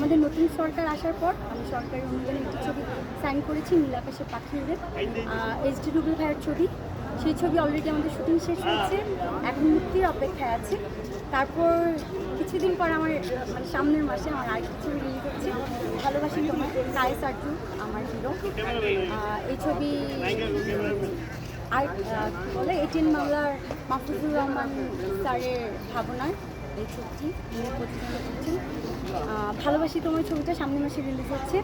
আমাদের নতুন সরকার আসার পর আমি সরকারের অনুদানে একটি ছবি সাইন করেছি, নীলাকাশে পাখি উড়ে, এইচডি রুবেল ভাইয়ের ছবি। সেই ছবি অলরেডি আমাদের শুটিং শেষ হয়েছে, এখন মুক্তির অপেক্ষায় আছে। তারপর কিছুদিন পর আমার মানে সামনের মাসে আমার আরেকটি ছবি রিলিজ হচ্ছে, ভালোবাসি তোমার, কায়েস আরজু আমার হিরো। এই ছবি আর বলে 18 মামলার মাহফুজুর রহমান স্যারের ভাবনায় এই ছবিটি প্রযোজনা করছেন। ভালোবাসি তোমার ছবিটা সামনের মাসে রিলিজ হচ্ছে।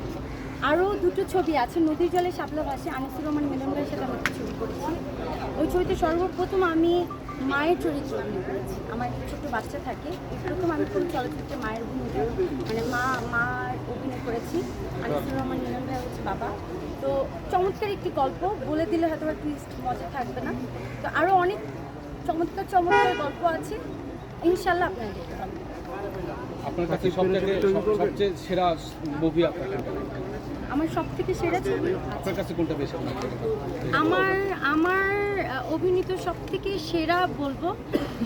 আরও দুটো ছবি আছে, নদীর জলে শাপলা ভাসে, আনিসুর রহমান মিলন ভাইয়ের সাথে আমি একটা ছবি করেছি। ওই ছবিতে সর্বপ্রথম আমি মায়ের চরিত্র অভিনয় করেছি। আমার একটা ছোট্ট বাচ্চা থাকে, প্রথম আমি কোনো চলচ্চিত্রে মায়ের ভূমিকা মানে মার অভিনয় করেছি। আনিসুর রহমান মিলন ভাই হচ্ছে বাবা। তো চমৎকার একটি গল্প, বলে দিলে হয়তো বা টুইস্ট মজা থাকবে না। তো আরও অনেক চমৎকার চমৎকার গল্প আছে, ইনশাল্লাহ আপনারা দেখতে পাবেন। আপনার কাছে সবচেয়ে সেরা মুভি আমার সব থেকে সেরা ছবি আপনার কাছে কোনটা বেশি? আমার অভিনীত সব থেকে সেরা বলবো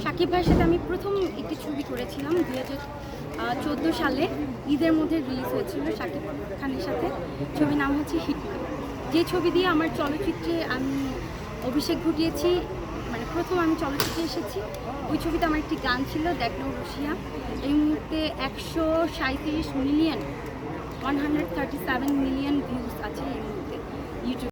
শাকিব ভাইয়ের সাথে আমি প্রথম একটি ছবি করেছিলাম 2014 সালে ঈদের মধ্যে রিলিজ হয়েছিল শাকিব খানের সাথে। ছবির নাম হচ্ছে হিট। যে ছবি দিয়ে আমার চলচ্চিত্রে আমি অভিষেক ঘটিয়েছি, মানে প্রথম আমি চলচ্চিত্রে এসেছি। ওই ছবিতে আমার একটি গান ছিল, দেখনো রশিয়া। এই মুহূর্তে 137 মিলিয়ন 137 মিলিয়ন ভিউজ আছে এই মুহূর্তে ইউটিউব।